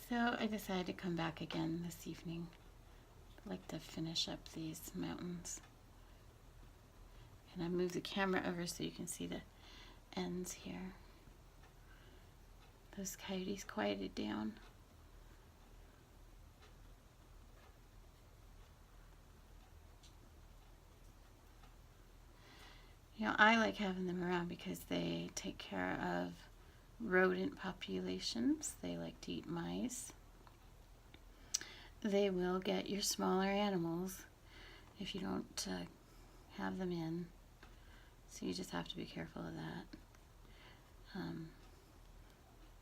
So I decided to come back again this evening. I'd like to finish up these mountains. And I moved the camera over so you can see the ends here. Those coyotes quieted down. You know, I like having them around because they take care of rodent populations. They like to eat mice. They will get your smaller animals if you don't have them in. So you just have to be careful of that.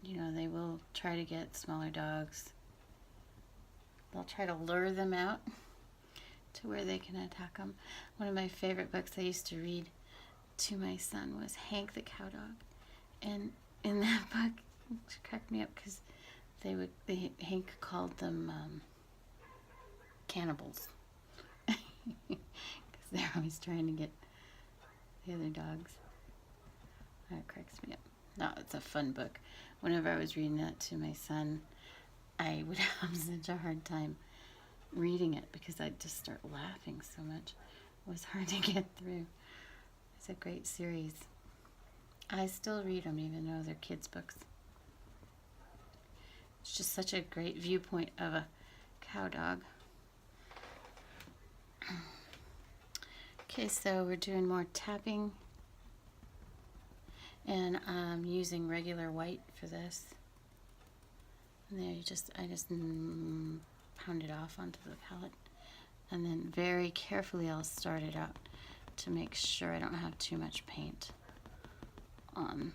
You know, they will try to get smaller dogs. They'll try to lure them out to where they can attack them. One of my favorite books I used to read to my son was Hank the Cow Dog. And in that book, it cracked me up because Hank called them cannibals. Because they're always trying to get the other dogs. That cracks me up. No, it's a fun book. Whenever I was reading that to my son, I would have such a hard time reading it because I'd just start laughing so much. It was hard to get through. It's a great series. I still read them even though they're kids' books. It's just such a great viewpoint of a cow dog. Okay, so we're doing more tapping. And I'm using regular white for this. And there I just pound it off onto the palette. And then very carefully I'll start it out to make sure I don't have too much paint on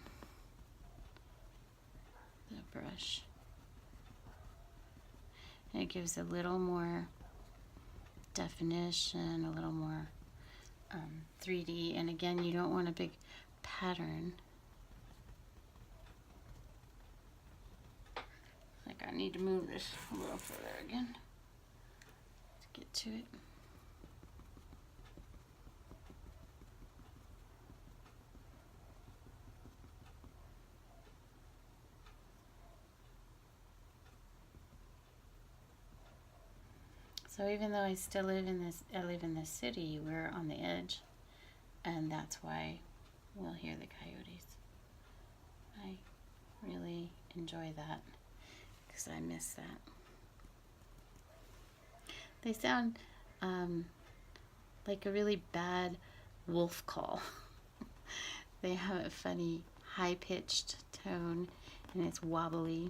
the brush. And it gives a little more definition, a little more 3D. And again, you don't want a big pattern. I need to move this a little further again to get to it. So even though I still live in this city, we're on the edge, and that's why we'll hear the coyotes. I really enjoy that. Because I miss that. They sound like a really bad wolf call. They have a funny high-pitched tone and it's wobbly.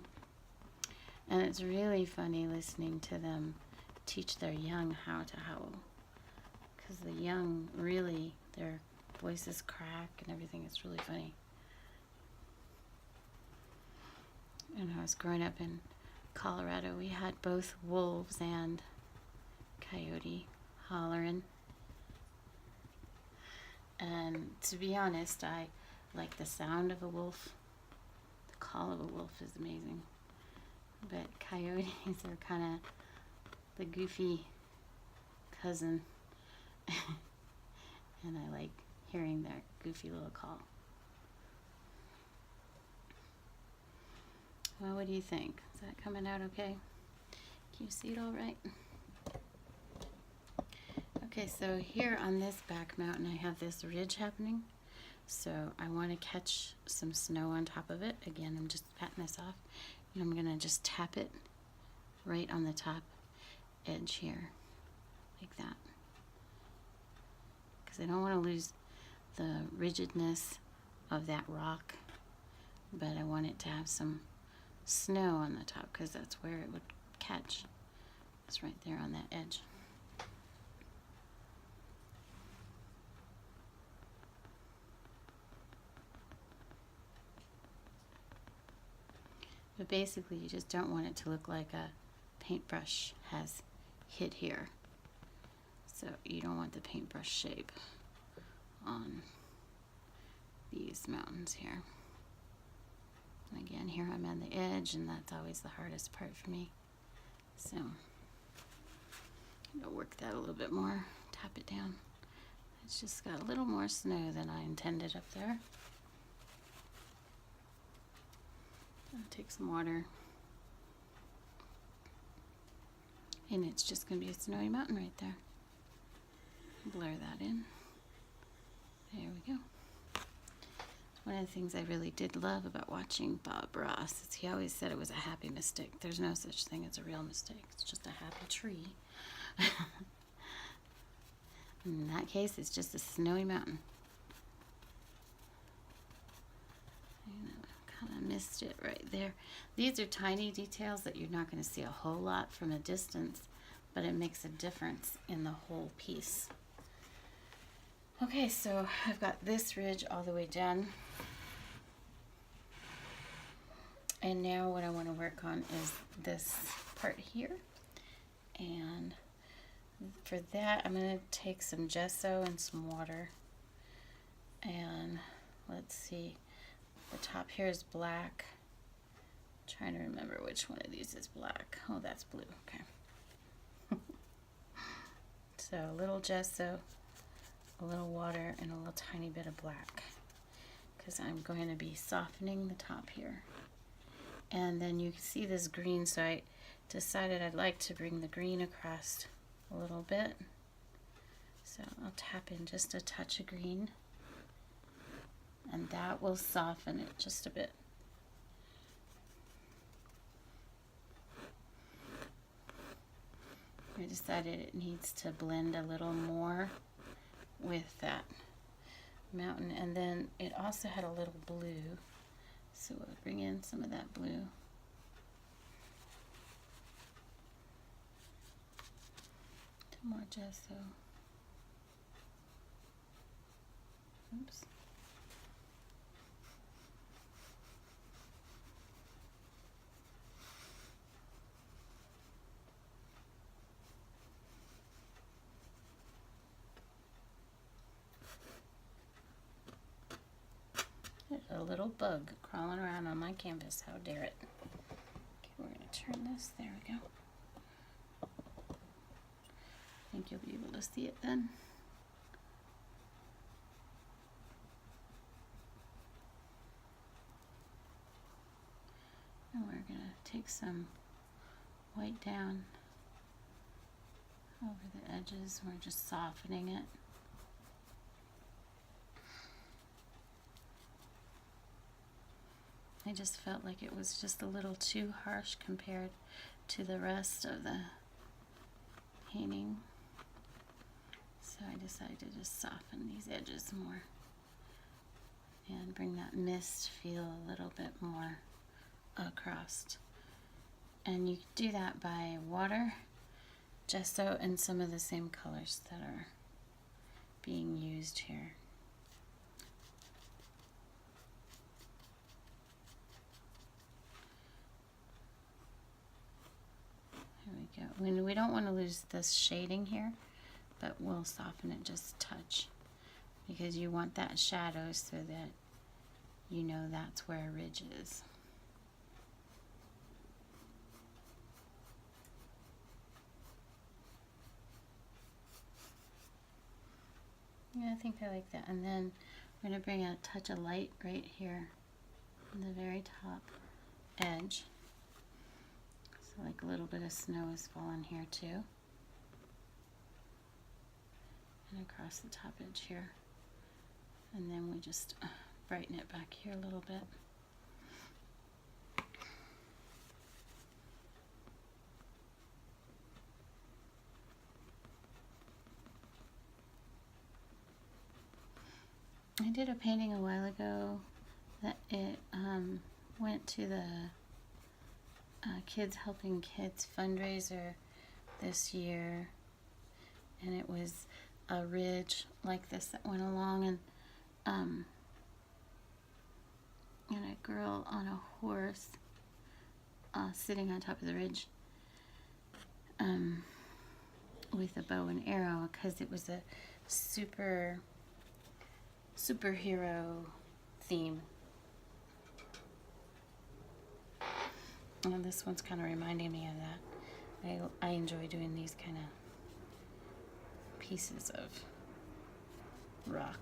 And it's really funny listening to them teach their young how to howl. Because the young really, their voices crack and everything. It's really funny. And I was growing up in Colorado, we had both wolves and coyote hollering. And to be honest, I like the sound of a wolf. The call of a wolf is amazing. But coyotes are kind of the goofy cousin. And I like hearing their goofy little call. Well, what do you think? Is that coming out okay? Can you see it all right? Okay, so here on this back mountain, I have this ridge happening. So I want to catch some snow on top of it. Again, I'm just patting this off. And I'm going to just tap it right on the top edge here, like that. Because I don't want to lose the rigidness of that rock, but I want it to have some snow on the top because that's where it would catch. It's right there on that edge. But basically you just don't want it to look like a paintbrush has hit here. So you don't want the paintbrush shape on these mountains here. And again, here I'm on the edge, and that's always the hardest part for me. So I'm gonna work that a little bit more, tap it down. It's just got a little more snow than I intended up there. I'll take some water. And it's just going to be a snowy mountain right there. Blur that in. There we go. One of the things I really did love about watching Bob Ross is he always said it was a happy mistake. There's no such thing as a real mistake. It's just a happy tree. In that case, it's just a snowy mountain. Kind of missed it right there. These are tiny details that you're not going to see a whole lot from a distance, but it makes a difference in the whole piece. Okay, so I've got this ridge all the way done. And now what I want to work on is this part here. And for that, I'm going to take some gesso and some water. And let's see. The top here is black. I'm trying to remember which one of these is black. Oh, that's blue. Okay. So a little gesso, a little water, and a little tiny bit of black, because I'm going to be softening the top here. And then you can see this green, so I decided I'd like to bring the green across a little bit. So I'll tap in just a touch of green, and that will soften it just a bit. I decided it needs to blend a little more with that mountain, and then it also had a little blue, so we'll bring in some of that blue. Some more gesso. Oops. There's a little bug crawling around on my canvas. How dare it? Okay, we're going to turn this. There we go. I think you'll be able to see it then. And we're going to take some white down over the edges. We're just softening it. I just felt like it was just a little too harsh compared to the rest of the painting. So I decided to just soften these edges more and bring that mist feel a little bit more across. And you do that by water, gesso, and some of the same colors that are being used here. There we go. We don't want to lose this shading here, but we'll soften it just a touch, because you want that shadow so that you know that's where a ridge is. Yeah, I think I like that. And then we're going to bring a touch of light right here on the very top edge. So like a little bit of snow is falling here too. And across the top edge here. And then we just brighten it back here a little bit. I did a painting a while ago that it went to the Kids Helping Kids fundraiser this year, and it was a ridge like this that went along, and a girl on a horse sitting on top of the ridge with a bow and arrow, because it was a superhero theme. And this one's kind of reminding me of that. I enjoy doing these kind of pieces of rock.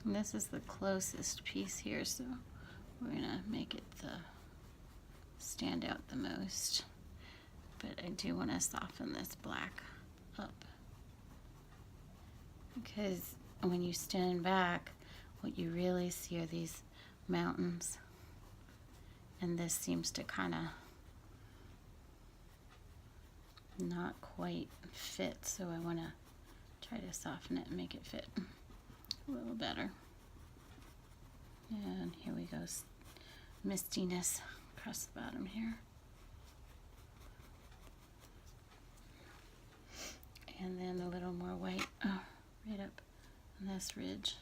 And this is the closest piece here, so we're gonna make it stand out the most. But I do want to soften this black up, because when you stand back, what you really see are these mountains, and this seems to kind of not quite fit, so I want to try to soften it and make it fit a little better. And here we go, mistiness across the bottom here. And then a little more white right up on this ridge.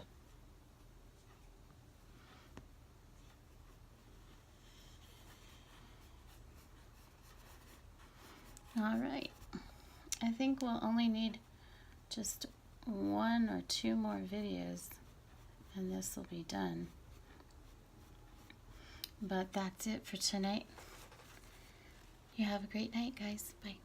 All right, I think we'll only need just 1 or 2 more videos and this will be done. But that's it for tonight. You have a great night, guys. Bye.